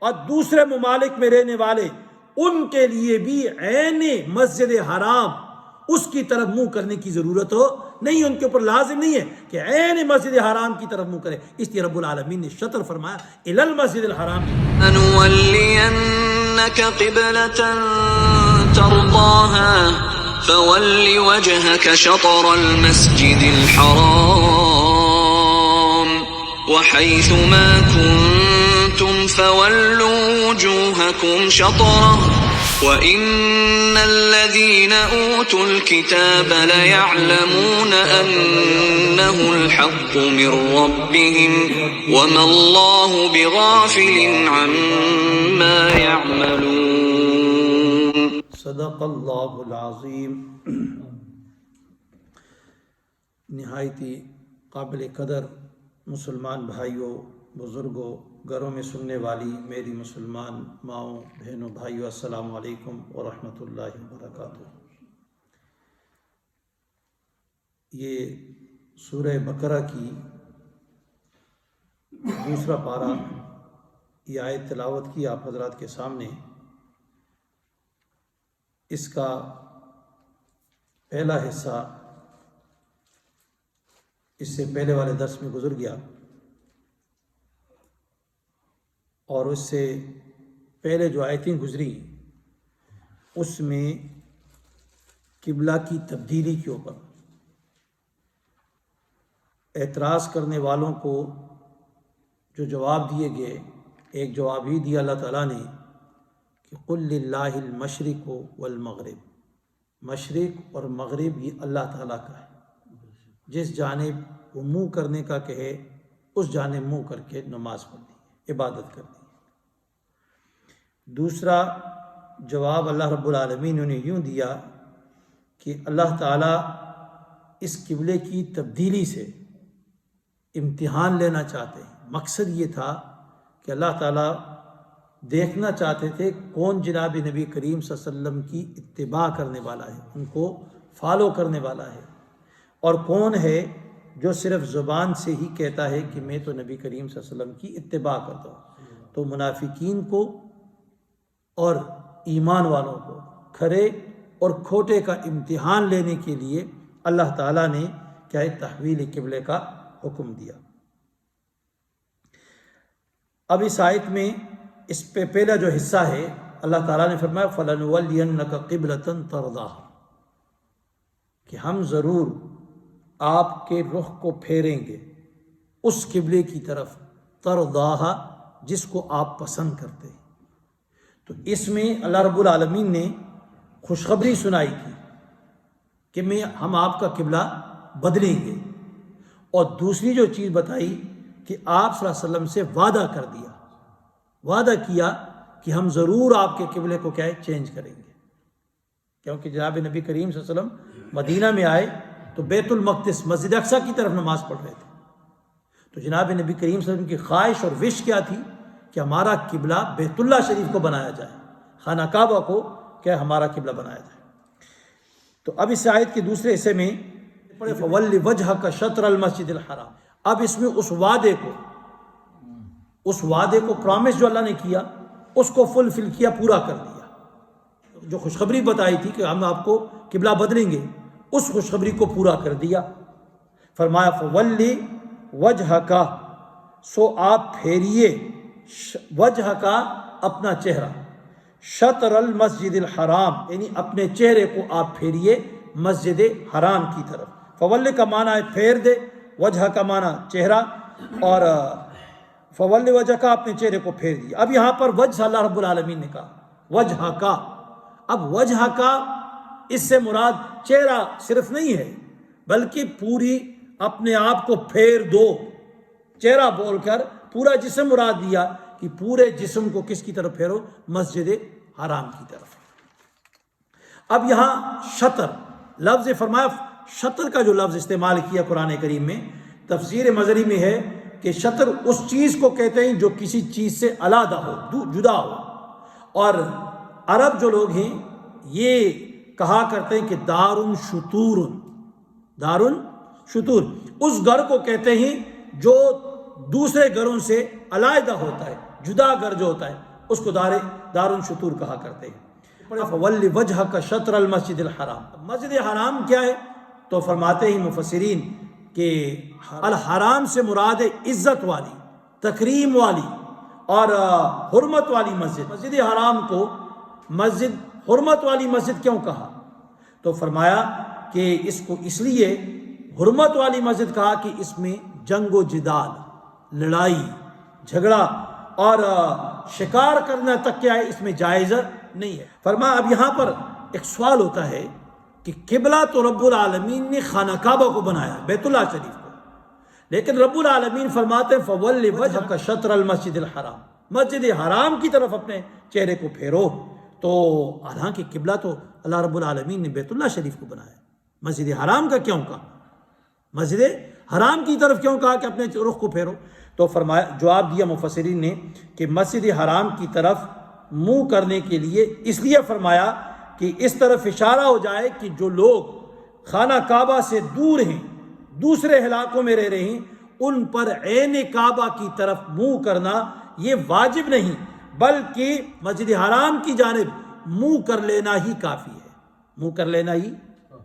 اور دوسرے ممالک میں رہنے والے ان کے لیے بھی عین مسجد حرام اس کی طرف منہ کرنے کی ضرورت ہو نہیں، ان کے اوپر لازم نہیں ہے کہ عین مسجد حرام کی طرف منہ کرے. اس لیے رب العالمین نے شطر فرمایا الی المسجد الحرام. لنولینک قبلة ترضاها فول وجهك شطر المسجد الحرام وحيث ما كنتم فولوا وجوهكم شطره وإن الذين أوتوا الكتاب ليعلمون أنه الحق من ربهم وما الله بغافل عما يعملون. صدق اللہ العظیم. نہایتی قابل قدر مسلمان بھائیوں، بزرگوں، گھروں میں سننے والی میری مسلمان ماؤں، بہنوں، بھائیوں، السلام علیکم ورحمۃ اللہ وبرکاتہ. یہ سورہ بقرہ کی دوسرا پارہ، یہ آیت تلاوت کی آپ حضرات کے سامنے. اس کا پہلا حصہ اس سے پہلے والے درس میں گزر گیا، اور اس سے پہلے جو آیتیں گزری اس میں قبلہ کی تبدیلی کے اوپر اعتراض کرنے والوں کو جو جواب دیے گئے، ایک جواب ہی دیا اللہ تعالیٰ نے کہ قل للہ المشرق والمغرب، مشرق اور مغرب یہ اللہ تعالیٰ کا ہے، جس جانب وہ منہ کرنے کا کہے اس جانب منہ کر کے نماز پڑھنی، عبادت کرنی. دوسرا جواب اللہ رب العالمین نے یوں دیا کہ اللہ تعالیٰ اس قبلے کی تبدیلی سے امتحان لینا چاہتے ہیں. مقصد یہ تھا کہ اللہ تعالیٰ دیکھنا چاہتے تھے کون جناب نبی کریم صلی اللہ علیہ وسلم کی اتباع کرنے والا ہے، ان کو فالو کرنے والا ہے، اور کون ہے جو صرف زبان سے ہی کہتا ہے کہ میں تو نبی کریم صلی اللہ علیہ وسلم کی اتباع کرتا ہوں. تو منافقین کو اور ایمان والوں کو کھرے اور کھوٹے کا امتحان لینے کے لیے اللہ تعالیٰ نے کیا ہے تحویل قبلے کا حکم دیا. اب اس آیت میں اس پہ پہلا جو حصہ ہے اللہ تعالیٰ نے فرمایا فَلَنُوَلِّيَنَّكَ قِبْلَةً تَرْضَاهَا، کہ ہم ضرور آپ کے رخ کو پھیریں گے اس قبلے کی طرف ترضاها جس کو آپ پسند کرتے ہیں. تو اس میں اللہ رب العالمین نے خوشخبری سنائی تھی کہ ہم آپ کا قبلہ بدلیں گے، اور دوسری جو چیز بتائی کہ آپ صلی اللہ علیہ وسلم سے وعدہ کر دیا، وعدہ کیا کہ ہم ضرور آپ کے قبلے کو کیا ہے چینج کریں گے. کیونکہ جناب نبی کریم صلی اللہ علیہ وسلم مدینہ میں آئے تو بیت المقدس مسجد اقصی کی طرف نماز پڑھ رہے تھے. تو جناب نبی کریم صلی اللہ علیہ وسلم کی خواہش اور وش کیا تھی کہ ہمارا قبلہ بیت اللہ شریف کو بنایا جائے، خانہ کعبہ کو کیا ہمارا قبلہ بنایا جائے. تو اب اس آیت کے دوسرے حصے میں فَوَلِّ وَجْهَكَ شَطْرَ الْمَسْجِدِ الْحَرَامِ، اب اس میں اس وعدے کو پرامس جو اللہ نے کیا اس کو فلفل کیا، پورا کر دیا. جو خوشخبری بتائی تھی کہ ہم آپ کو قبلہ بدلیں گے، اس خوشخبری کو پورا کر دیا. فرمایا فَوَلِّ وَجْهَكَ، سو آپ پھیریے وجہ کا اپنا چہرہ، شطر المسجد الحرام یعنی اپنے چہرے کو آپ پھیریے مسجد حرام کی طرف. فول کا معنی ہے پھیر دے، وجہ کا معنی چہرہ، اور فول وجہ کا اپنے چہرے کو پھیر دیا. اب یہاں پر وجہ اللہ رب العالمین نے کہا وجہ کا. اب وجہ کا اس سے مراد چہرہ صرف نہیں ہے بلکہ پوری اپنے آپ کو پھیر دو، چہرہ بول کر پورا جسم مراد دیا کہ پورے جسم کو کس کی طرف پھیرو؟ مسجد حرام کی طرف. اب یہاں شطر لفظ فرمایا، شطر کا جو لفظ استعمال کیا قرآن کریم میں تفسیر مظہری میں ہے کہ شطر اس چیز کو کہتے ہیں جو کسی چیز سے علیحدہ ہو، جدا ہو. اور عرب جو لوگ ہیں یہ کہا کرتے ہیں کہ دارن شطور، دارن شطور اس گھر کو کہتے ہیں جو دوسرے گھروں سے علیحدہ ہوتا ہے، جدا گھر جو ہوتا ہے اس کو دار الشطور کہا کرتے ہیں۔ فولی وجہ کا شطر المسجد الحرام، مسجد حرام کیا ہے؟ تو فرماتے ہیں مفسرین کہ الحرام سے مراد عزت والی، تکریم والی اور حرمت والی مسجد۔ مسجد حرام کو مسجد حرمت والی مسجد کیوں کہا؟ تو فرمایا کہ اس کو اس لیے حرمت والی مسجد کہا کہ اس میں جنگ و جدال، لڑائی جھگڑا اور شکار کرنا تک کیا ہے، اس میں جائز نہیں ہے۔ فرمایا اب یہاں پر ایک سوال ہوتا ہے کہ قبلہ تو رب العالمین نے خانہ کعبہ کو بنایا، بیت اللہ شریف کو، لیکن رب العالمین فرماتے ہیں فَوَلِّ وَجْهَكَ شَطْرَ الْمَسْجِدِ الْحَرَامِ، مسجد حرام کی طرف اپنے چہرے کو پھیرو۔ تو حالانکہ قبلہ تو اللہ رب العالمین نے بیت اللہ شریف کو بنایا، مسجد حرام کا کیوں کہا؟ مسجد حرام کی طرف کیوں کہا کہ اپنے رخ کو پھیرو؟ تو فرمایا، جواب دیا مفسرین نے کہ مسجد حرام کی طرف منہ کرنے کے لیے اس لیے فرمایا کہ اس طرف اشارہ ہو جائے کہ جو لوگ خانہ کعبہ سے دور ہیں، دوسرے علاقوں میں رہ رہے ہیں، ان پر عین کعبہ کی طرف منہ کرنا یہ واجب نہیں، بلکہ مسجد حرام کی جانب منہ کر لینا ہی کافی ہے، منہ کر لینا ہی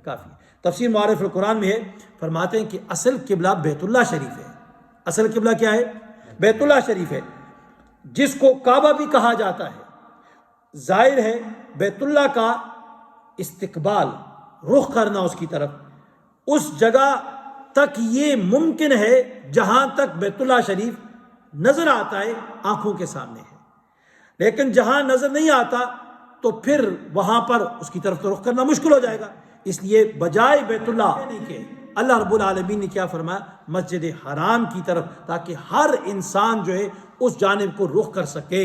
کافی ہے۔ تفسیر معارف القرآن میں ہے، فرماتے ہیں کہ اصل قبلہ بیت اللہ شریف ہے۔ اصل قبلہ کیا ہے؟ بیت اللہ شریف ہے، جس کو کعبہ بھی کہا جاتا ہے۔ ظاہر ہے بیت اللہ کا استقبال، رخ کرنا اس کی طرف، اس جگہ تک یہ ممکن ہے جہاں تک بیت اللہ شریف نظر آتا ہے، آنکھوں کے سامنے ہے، لیکن جہاں نظر نہیں آتا تو پھر وہاں پر اس کی طرف تو رخ کرنا مشکل ہو جائے گا۔ اس لیے بجائے بیت اللہ کے اللہ رب العالمین نے کیا فرمایا؟ مسجد حرام کی طرف، تاکہ ہر انسان جو ہے اس جانب کو رخ کر سکے۔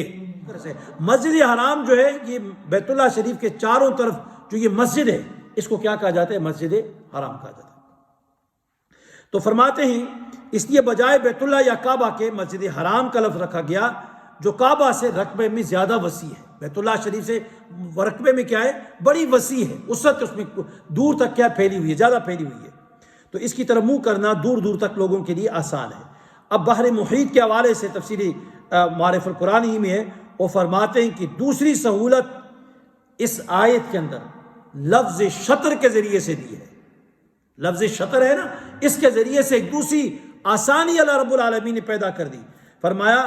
مسجد حرام جو ہے یہ بیت اللہ شریف کے چاروں طرف جو یہ مسجد ہے، اس کو کیا کہا جاتا ہے؟ مسجد حرام کہا جاتا ہے۔ تو فرماتے ہیں اس لیے بجائے بیت اللہ یا کعبہ کے مسجد حرام کا لفظ رکھا گیا، جو کعبہ سے رقبے میں زیادہ وسیع ہے۔ بیت اللہ شریف سے رقبے میں کیا ہے؟ بڑی وسیع ہے، وسعت اس میں دور تک کیا پھیلی ہوئی ہے، زیادہ پھیلی ہوئی ہے، تو اس کی طرف منہ کرنا دور دور تک لوگوں کے لیے آسان ہے۔ اب بحر محیط کے حوالے سے تفسیری معارف القرآن ہی میں ہے، وہ فرماتے ہیں کہ دوسری سہولت اس آیت کے اندر لفظ شطر کے ذریعے سے دی ہے۔ لفظ شطر ہے نا، اس کے ذریعے سے ایک دوسری آسانی اللہ رب العالمین نے پیدا کر دی۔ فرمایا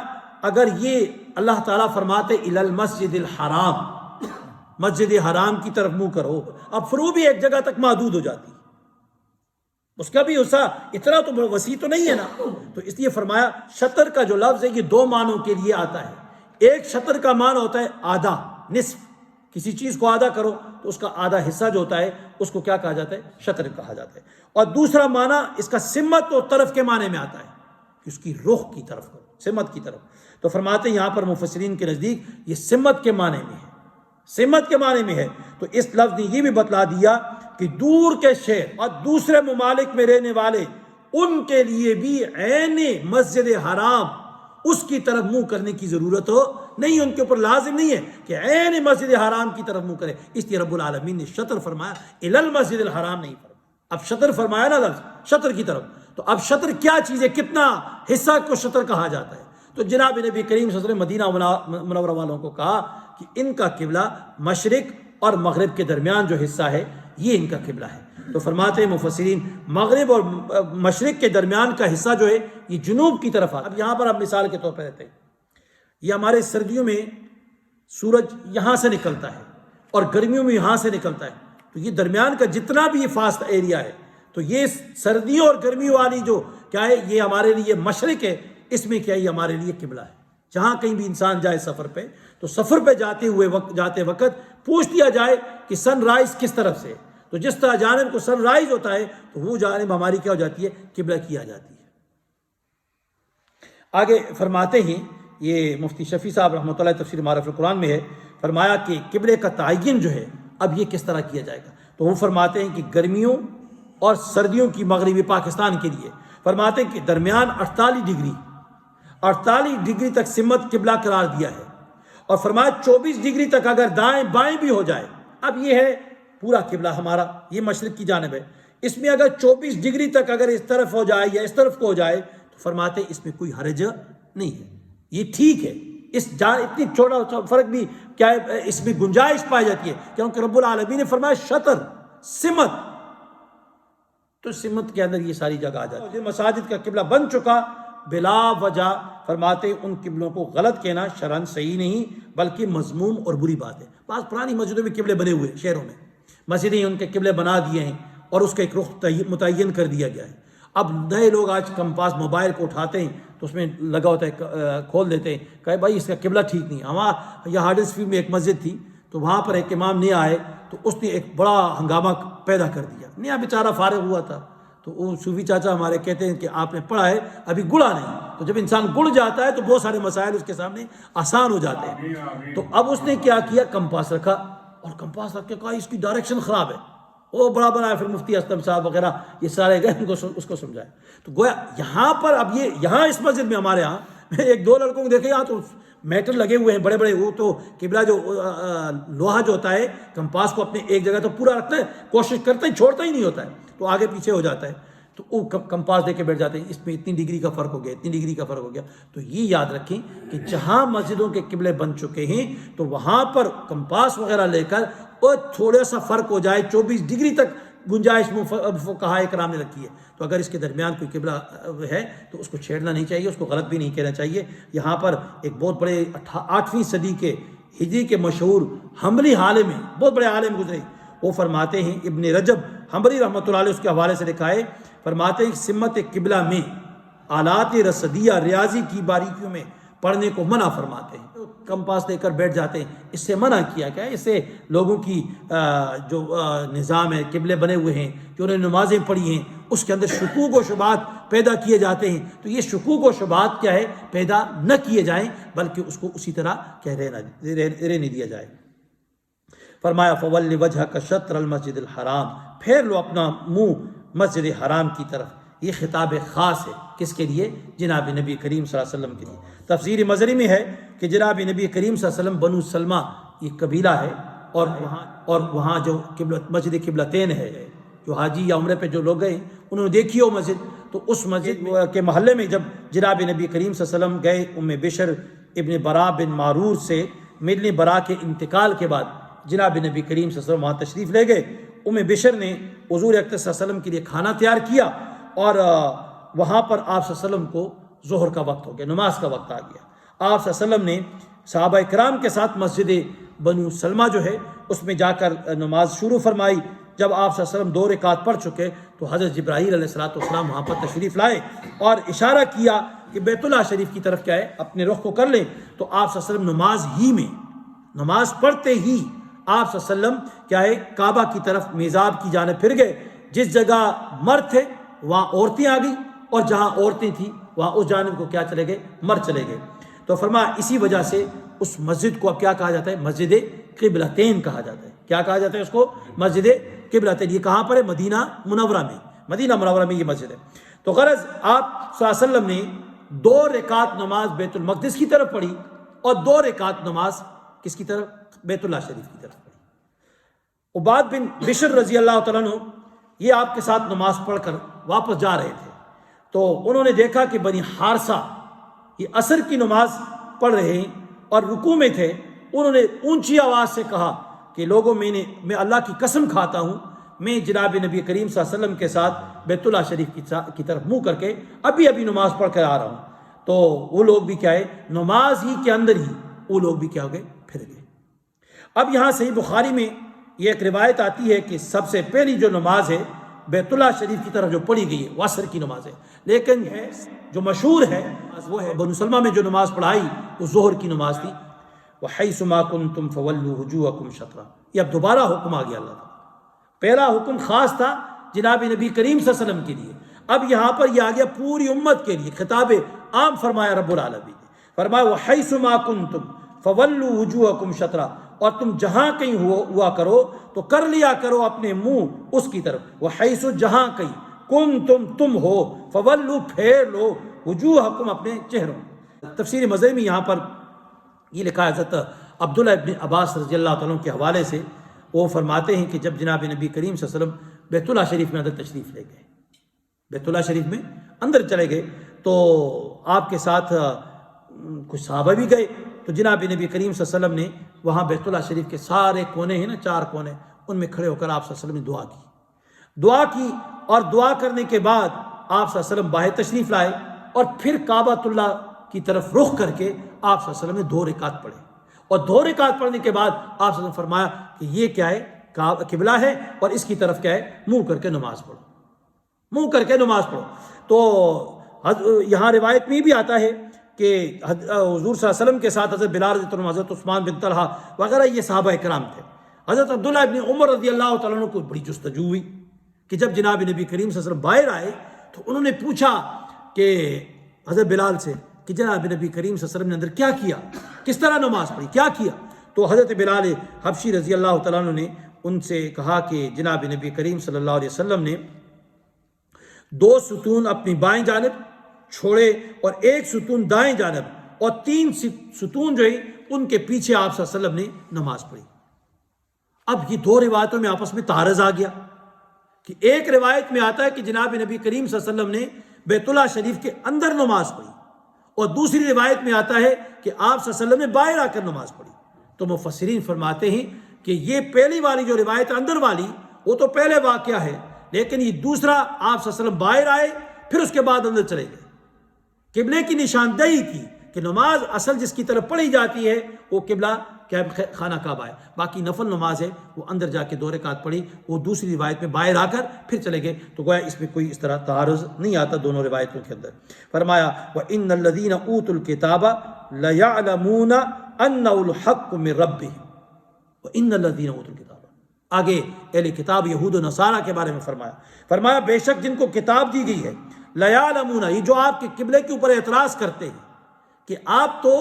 اگر یہ اللہ تعالیٰ فرماتے الی المسجد الحرام، مسجد حرام کی طرف منہ کرو، اب فرو بھی ایک جگہ تک محدود ہو جاتی، اس کا بھی حصہ اتنا تو وسیع تو نہیں ہے نا، تو اس لیے فرمایا شطر کا جو لفظ ہے یہ دو معنوں کے لیے آتا ہے۔ ایک شطر کا معنی ہوتا ہے آدھا، نصف، کسی چیز کو آدھا کرو تو اس کا آدھا حصہ جو ہوتا ہے اس کو کیا کہا جاتا ہے؟ شطر کہا جاتا ہے۔ اور دوسرا معنی اس کا سمت اور طرف کے معنی میں آتا ہے کہ اس کی رخ کی طرف کرو، سمت کی طرف۔ تو فرماتے ہیں یہاں پر مفسرین کے نزدیک یہ سمت کے معنی میں ہے، سمت کے معنی میں ہے۔ تو اس لفظ نے یہ بھی بتلا دیا کہ دور کے شہر اور دوسرے ممالک میں رہنے والے ان کے لیے بھی عین مسجد حرام اس کی طرف منہ کرنے کی ضرورت ہو نہیں، ان کے اوپر لازم نہیں ہے کہ عین مسجد حرام کی طرف منہ کرے۔ اس لیے رب العالمین نے شطر فرمایا، الی المسجد الحرام نہیں فرمایا۔ اب شطر فرمایا نا لفظ شطر کی طرف، تو اب شطر کیا چیز ہے، کتنا حصہ کو شطر کہا جاتا ہے؟ تو جناب نبی کریم صلی اللہ علیہ وسلم مدینہ منورہ والوں کو کہا کہ ان کا قبلہ مشرق اور مغرب کے درمیان جو حصہ ہے یہ ان کا قبلہ ہے۔ تو فرماتے ہیں مفسرین مغرب اور مشرق کے درمیان کا حصہ جو ہے یہ جنوب کی طرف آتا ہے۔ اب یہاں پر آپ مثال کے طور پہ رہتے ہیں، یہ ہمارے سردیوں میں سورج یہاں سے نکلتا ہے اور گرمیوں میں یہاں سے نکلتا ہے، تو یہ درمیان کا جتنا بھی یہ فاسٹ ایریا ہے، تو یہ سردیوں اور گرمیوں والی جو کیا ہے یہ ہمارے لیے مشرق ہے، اس میں کیا یہ ہمارے لیے قبلہ ہے۔ جہاں کہیں بھی انسان جائے سفر پہ، تو سفر پہ جاتے وقت پوچھ لیا جائے کہ سن رائز کس طرف سے، تو جس طرح جانب کو سن رائز ہوتا ہے تو وہ جانب ہماری کیا ہو جاتی ہے؟ قبلہ کی آ جاتی ہے۔ آگے فرماتے ہیں یہ مفتی شفیع صاحب رحمۃ اللہ تفسیر معارف القرآن میں ہے، فرمایا کہ قبلے کا تعین جو ہے اب یہ کس طرح کیا جائے گا، تو وہ فرماتے ہیں کہ گرمیوں اور سردیوں کی مغربی پاکستان کے لیے فرماتے ہیں کہ درمیان 48 ڈگری تک سمت قبلہ قرار دیا ہے، اور فرمایا 24 ڈگری تک اگر دائیں بائیں بھی ہو جائے، اب یہ ہے پورا قبلہ ہمارا، یہ مشرق کی جانب ہے، اس میں اگر 24 ڈگری تک اگر اس طرف ہو جائے یا اس طرف کو ہو جائے تو فرماتے ہیں اس میں کوئی حرج نہیں ہے، یہ ٹھیک ہے، اتنی چھوٹا فرق بھی کیا ہے، اس میں گنجائش پائی جاتی ہے، کیونکہ رب العالمین نے فرمایا شطر، سمت، تو سمت کے اندر یہ ساری جگہ آ جاتی ہے۔ مساجد کا قبلہ بن چکا بلا وجہ، فرماتے ان قبلوں کو غلط کہنا شرعاً صحیح نہیں بلکہ مذموم اور بری بات ہے۔ بعض پرانی مسجدوں میں قبلے بنے ہوئے ہیں، شہروں میں مسجدیں ان کے قبلے بنا دیے ہیں اور اس کا ایک رخ متعین کر دیا گیا ہے۔ اب نئے لوگ آج کمپاس موبائل کو اٹھاتے ہیں تو اس میں لگا ہوتا ہے، کھول دیتے ہیں، کہے بھائی اس کا قبلہ ٹھیک نہیں۔ ہمارا یہ ہارڈسفیلڈ میں ایک مسجد تھی تو وہاں پر ایک امام نہیں آئے تو اس نے ایک بڑا ہنگامہ پیدا کر دیا، نیا بیچارہ فارغ ہوا تھا، تو وہ صوفی چاچا ہمارے کہتے ہیں کہ آپ نے پڑھا ہے ابھی گڑا نہیں، تو جب انسان گڑ جاتا ہے تو بہت سارے مسائل اس کے سامنے آسان ہو جاتے ہیں۔ تو اب اس نے کیا کیا، کمپاس رکھا، اور کمپاس رکھ کے کہا اس کی ڈائریکشن خراب ہے، وہ بڑا بنایا، پھر مفتی اسلم صاحب وغیرہ یہ سارے گئے اس کو سمجھائے۔ تو گویا یہاں پر اب یہ یہاں اس مسجد میں ہمارے یہاں میں ایک دو لڑکوں کو دیکھے، یہاں تو میٹر لگے ہوئے ہیں بڑے بڑے، وہ تو قبلہ جو لوہا جو ہوتا ہے کمپاس کو اپنے ایک جگہ تو پورا رکھتا ہے، کوشش کرتا ہے، چھوڑتا ہی نہیں ہوتا ہے، تو آگے پیچھے ہو جاتا ہے، تو وہ کمپاس دے کے بیٹھ جاتے ہیں، اس میں اتنی ڈگری کا فرق ہو گیا، اتنی ڈگری کا فرق ہو گیا۔ تو یہ یاد رکھیں کہ جہاں مسجدوں کے قبلے بن چکے ہیں تو وہاں پر کمپاس وغیرہ لے کر اور تھوڑا سا فرق ہو جائے، 24 ڈگری تک گنجائش فقہاء کرام نے رکھی ہے، تو اگر اس کے درمیان کوئی قبلہ ہے تو اس کو چھیڑنا نہیں چاہیے، اس کو غلط بھی نہیں کہنا چاہیے۔ یہاں پر ایک بہت بڑے 8ویں صدی کے ہجری کے مشہور حنبلی عالم ہیں، بہت بڑے عالم گزرے، وہ فرماتے ہیں، ابن رجب حنبلی رحمۃ اللہ علیہ اس کے حوالے سے لکھا ہے، فرماتے ہیں سمت قبلہ میں آلات رصدیہ ریاضی کی باریکیوں میں پڑھنے کو منع فرماتے ہیں۔ کمپاس لے کر بیٹھ جاتے ہیں، اس سے منع کیا گیا ہے۔ اس سے لوگوں کی جو نظام ہے، قبلے بنے ہوئے ہیں، جو انہوں نے نمازیں پڑھی ہیں، اس کے اندر شکوک و شبہات پیدا کیے جاتے ہیں، تو یہ شکوک و شبہات کیا ہے، پیدا نہ کیے جائیں بلکہ اس کو اسی طرح رہنے دیا جائے۔ فرمایا فول وجہک شطر المسجد الحرام، پھیر لو اپنا منہ مسجد حرام کی طرف۔ یہ خطاب خاص ہے کس کے لیے؟ جناب نبی کریم صلی اللہ علیہ وسلم کے لیے۔ تفسیر مظہری میں ہے کہ جناب نبی کریم صلی اللہ علیہ وسلم بنو سلمہ یہ قبیلہ ہے، اور وہاں جو مسجد قبلتین ہے، جو حاجی یا عمرے پہ جو لوگ گئے انہوں نے دیکھی ہو مسجد، تو اس مسجد کے محلے میں جب جناب نبی کریم صلی اللہ علیہ وسلم گئے، ام بشر ابن برا بن معرور سے ملنے، برا کے انتقال کے بعد جناب نبی کریم صلی اللہ علیہ وسلم وہاں تشریف لے گئے۔ ام بشر نے حضور اکرم صلی اللہ علیہ وسلم کے لیے کھانا تیار کیا، اور وہاں پر آپ صلی اللہ علیہ وسلم کو ظہر کا وقت ہو گیا، نماز کا وقت آ گیا۔ آپ صلی اللہ علیہ وسلم نے صحابہ کرام کے ساتھ مسجد بنو سلمہ جو ہے اس میں جا کر نماز شروع فرمائی۔ جب آپ صلی اللہ علیہ وسلم 2 رکعت پڑھ چکے تو حضرت جبرائیل علیہ السلام وہاں پر تشریف لائے اور اشارہ کیا کہ بیت اللہ شریف کی طرف کیا ہے، اپنے رخ کو کر لیں۔ تو آپ صلی اللہ علیہ وسلم نماز ہی میں، نماز پڑھتے ہی آپ صلی اللہ علیہ وسلم کیا ہے، کعبہ کی طرف میزاب کی جانب پھر گئے۔ جس جگہ مرد تھے وہاں عورتیں آ گئی، اور جہاں عورتیں تھیں وہاں اس جانب کو کیا چلے گئے، مرد چلے گئے۔ تو فرمایا اسی وجہ سے اس مسجد کو اب کیا کہا جاتا ہے، مسجد قبلتین کہا جاتا ہے۔ کیا کہا جاتا ہے اس کو؟ مسجد قبلتین۔ یہ کہاں پر ہے؟ مدینہ منورہ میں، مدینہ منورہ میں یہ مسجد ہے۔ تو غرض آپ صلی اللہ علیہ وسلم نے 2 رکعت نماز بیت المقدس کی طرف پڑھی اور 2 رکعت نماز کس کی طرف؟ بیت اللہ شریف کی طرف پڑھی۔ عباد بن بشر رضی اللہ تعالیٰ عنہ یہ آپ کے ساتھ نماز پڑھ کر واپس جا رہے تھے، تو انہوں نے دیکھا کہ بنی حارثہ یہ عصر کی نماز پڑھ رہے ہیں اور رکوع میں تھے۔ انہوں نے اونچی آواز سے کہا کہ لوگوں، میں اللہ کی قسم کھاتا ہوں، میں جناب نبی کریم صلی اللہ علیہ وسلم کے ساتھ بیت اللہ شریف کی طرف منہ کر کے ابھی نماز پڑھ کر آ رہا ہوں۔ تو وہ لوگ بھی کیا ہے، نماز ہی کے اندر ہی وہ لوگ بھی کیا ہو گئے، پھر گئے۔ اب یہاں صحیح بخاری میں یہ ایک روایت آتی ہے کہ سب سے پہلی جو نماز ہے بیت اللہ شریف کی طرف جو پڑھی گئی ہے وہ عصر کی نماز ہے، لیکن جو مشہور ہے وہ ہے بنو سلمہ میں جو نماز پڑھائی وہ ظہر کی نماز تھی۔ وَحَيْثُ مَا كُنْتُمْ فَوَلُّوا وُجُوهَكُمْ شَطْرَهُ، یہ اب دوبارہ حکم آ گیا اللہ تعالیٰ۔ پہلا حکم خاص تھا جناب نبی کریم صلی اللہ علیہ وسلم کے لیے، اب یہاں پر یہ آ گیا پوری امت کے لیے، خطاب عام فرمایا رب العالمین نے۔ فرمایا وَحَيْثُ مَا كُنْتُمْ فَوَلُّوا وُجُوهَكُمْ شَطْرَهُ، اور تم جہاں کہیں ہوا کرو تو کر لیا کرو اپنے منہ اس کی طرف۔ وَحَيْثُ، جہاں کہیں، تم ہو، فَوَلُّوا، پھیر لو، وجوہکم، اپنے چہروں۔ تفسیر مظہری میں یہاں پر یہ لکھا ہے، حضرت عبداللہ ابن عباس رضی اللہ تعالیٰ کے حوالے سے وہ فرماتے ہیں کہ جب جناب نبی کریم صلی اللہ علیہ وسلم بیت اللہ شریف میں اندر تشریف لے گئے، بیت اللہ شریف میں اندر چلے گئے، تو آپ کے ساتھ کچھ صحابہ بھی گئے تو جناب نبی کریم صلی اللہ علیہ وسلم نے وہاں بیت اللہ شریف کے سارے کونے ہیں نا، 4 کونے، ان میں کھڑے ہو کر آپ صلی اللہ علیہ وسلم نے دعا کی اور دعا کرنے کے بعد آپ صلی اللہ علیہ وسلم باہر تشریف لائے اور پھر کعبۃ اللہ کی طرف رخ کر کے آپ صلی اللہ علیہ وسلم نے 2 رکعت پڑھے، اور 2 رکعت پڑھنے کے بعد آپ صلی اللہ علیہ وسلم نے فرمایا کہ یہ کیا ہے، قبلہ ہے، اور اس کی طرف کیا ہے، منہ کر کے نماز پڑھو، منہ کر کے نماز پڑھو۔ تو یہاں روایت میں بھی آتا ہے کہ حضور صلی اللہ علیہ وسلم کے ساتھ حضرت بلال رضی اللہ عنہ، حضرت عثمان بن طلحہ وغیرہ یہ صحابہ کرام تھے۔ حضرت عبداللہ ابن عمر رضی اللہ تعالیٰ عنہ کو بڑی جستجو ہوئی کہ جب جناب نبی کریم صلی اللہ علیہ وسلم باہر آئے تو انہوں نے پوچھا کہ حضرت بلال سے کہ جناب نبی کریم صلی اللہ علیہ وسلم نے اندر کیا کیا، کس طرح نماز پڑھی، کیا کیا؟ تو حضرت بلال حبشی رضی اللہ تعالیٰ عنہ نے ان سے کہا کہ جناب نبی کریم صلی اللہ علیہ وسلم نے 2 ستون اپنی بائیں جانب چھوڑے اور 1 ستون دائیں جانب اور 3 ستون جو ہے ان کے پیچھے آپ صلی اللہ علیہ وسلم نے نماز پڑھی۔ اب یہ 2 روایتوں میں آپس میں تعارض آ گیا کہ ایک روایت میں آتا ہے کہ جناب نبی کریم صلی اللہ علیہ وسلم نے بیت اللہ شریف کے اندر نماز پڑھی، اور دوسری روایت میں آتا ہے کہ آپ صلی اللہ علیہ وسلم نے باہر آ کر نماز پڑھی۔ تو مفسرین فرماتے ہیں کہ یہ پہلی والی جو روایت اندر والی وہ تو پہلے واقعہ ہے، لیکن یہ دوسرا آپ صلی اللہ علیہ وسلم باہر آئے پھر اس کے بعد اندر چلے گئے، قبلے کی نشاندہی کی کہ نماز اصل جس کی طرف پڑھی جاتی ہے وہ قبلہ کیا خانہ کعبہ ہے، باقی نفل نماز ہے وہ اندر جا کے 2 رکعت پڑھی، وہ دوسری روایت میں باہر آ کر پھر چلے گئے۔ تو گویا اس میں کوئی اس طرح تعارض نہیں آتا دونوں روایتوں کے اندر۔ فرمایا وَإِنَّ الَّذِينَ أُوتُوا الْكِتَابَ لَيَعْلَمُونَ أَنَّهُ الْحَقُّ مِنْ رَبِّهِمْ وَإِنَّ الَّذِينَ أُوتُوا الْكِتَابَ۔ آگے اہل کتاب یہود و نصارہ کے بارے میں فرمایا بے شک جن کو کتاب دی گئی ہے، لَيَعْلَمُونَ، یہ جو آپ کے قبلے کے اوپر اعتراض کرتے ہیں کہ آپ تو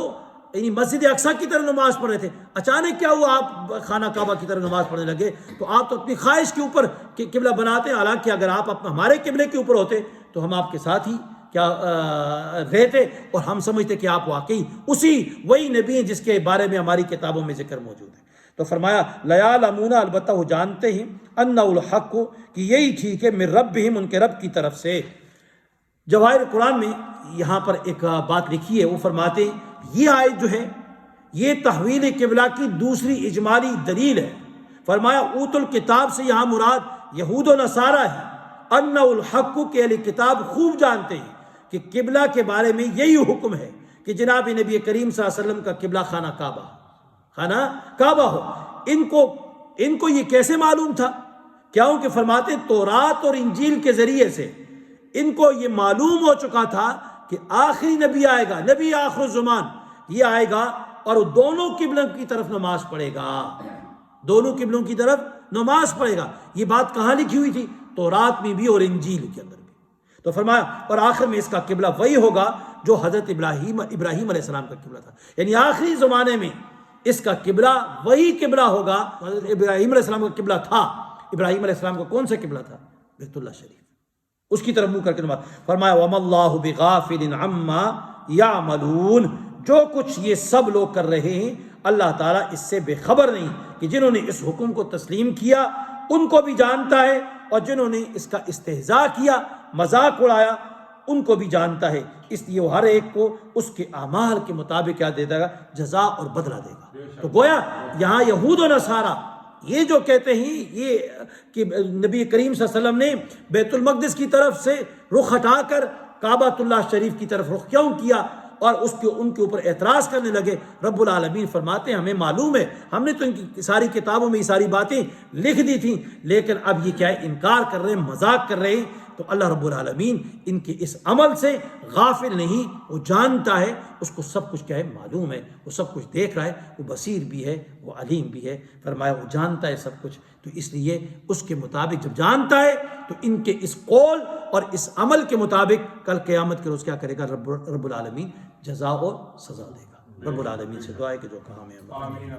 یعنی مسجد اقصیٰ کی طرف نماز پڑھ رہے تھے، اچانک کیا ہوا آپ خانہ کعبہ کی طرف نماز پڑھنے لگے، تو آپ تو اپنی خواہش کے اوپر قبلہ بناتے ہیں، حالانکہ اگر آپ ہمارے قبلے کے اوپر ہوتے تو ہم آپ کے ساتھ ہی کیا رہتے، اور ہم سمجھتے کہ آپ واقعی وہی نبی ہیں جس کے بارے میں ہماری کتابوں میں ذکر موجود ہے۔ تو فرمایا لیعلمون، البتہ وہ جانتے ہیں، انہ الحق، کہ یہی ٹھیک ہے، من ربہم، ان کے رب کی طرف سے۔ جواہر قرآن میں یہاں پر ایک بات لکھی ہے، وہ فرماتے ہیں یہ آیت جو ہے یہ تحویل قبلہ کی دوسری اجمالی دلیل ہے۔ فرمایا اوت الکتاب سے یہاں مراد یہود و نصارہ ہے، انہ الحق، کہ اہل کتاب خوب جانتے ہیں کہ قبلہ کے بارے میں یہی حکم ہے کہ جناب نبی کریم صلی اللہ علیہ وسلم کا قبلہ خانہ کعبہ ہو۔ ان کو یہ کیسے معلوم تھا؟ کیونکہ فرماتے تورات اور انجیل کے ذریعے سے ان کو یہ معلوم ہو چکا تھا کہ آخری نبی آئے گا، نبی آخر الزمان، یہ آئے گا اور وہ دونوں قبلوں کی طرف نماز پڑھے گا، دونوں قبلوں کی طرف نماز پڑھے گا۔ یہ بات کہاں لکھی ہوئی تھی؟ تورات میں بھی اور انجیل کے اندر بھی۔ تو فرمایا اور آخر میں اس کا قبلہ وہی ہوگا جو حضرت ابراہیم علیہ السلام کا قبلہ تھا، یعنی آخری زمانے میں اس کا قبلہ وہی قبلہ ہوگا۔ حضرت ابراہیم علیہ السلام کا قبلہ تھا، ابراہیم علیہ السلام کا کون سا قبلہ تھا؟ بیت اللہ شریف، اس کی طرف منہ کر کے نماز۔ فرمایا وَمَا اللَّهُ بِغَافِلٍ عَمَّا يَعْمَلُونَ، جو کچھ یہ سب لوگ کر رہے ہیں اللہ تعالیٰ اس سے بے خبر نہیں، کہ جنہوں نے اس حکم کو تسلیم کیا ان کو بھی جانتا ہے، اور جنہوں نے اس کا استہزاء کیا، مذاق اڑایا، ان کو بھی جانتا ہے، اس لیے وہ ہر ایک کو اس کے اعمال کے مطابق کیا دے گا، جزا اور بدلہ دے گا۔ تو گویا یہاں یہود و نصارہ یہ جو کہتے ہیں یہ کہ نبی کریم صلی اللہ علیہ وسلم نے بیت المقدس کی طرف سے رخ ہٹا کر کعبۃ اللہ شریف کی طرف رخ کیوں کیا، اور ان کے اوپر اعتراض کرنے لگے، رب العالمین فرماتے ہیں ہمیں معلوم ہے، ہم نے تو ان کی ساری کتابوں میں یہ ساری باتیں لکھ دی تھیں، لیکن اب یہ کیا ہے، انکار کر رہے ہیں، مذاق کر رہے ہیں۔ تو اللہ رب العالمین ان کے اس عمل سے غافل نہیں، وہ جانتا ہے، اس کو سب کچھ کیا ہے معلوم ہے، وہ سب کچھ دیکھ رہا ہے، وہ بصیر بھی ہے، وہ علیم بھی ہے۔ فرمایا وہ جانتا ہے سب کچھ، تو اس لیے اس کے مطابق جب جانتا ہے تو ان کے اس قول اور اس عمل کے مطابق کل قیامت کے روز کیا کرے گا، رب العالمین جزا اور سزا دے گا۔ رب العالمین سے دعا ہے کہ جو کہا ہمیں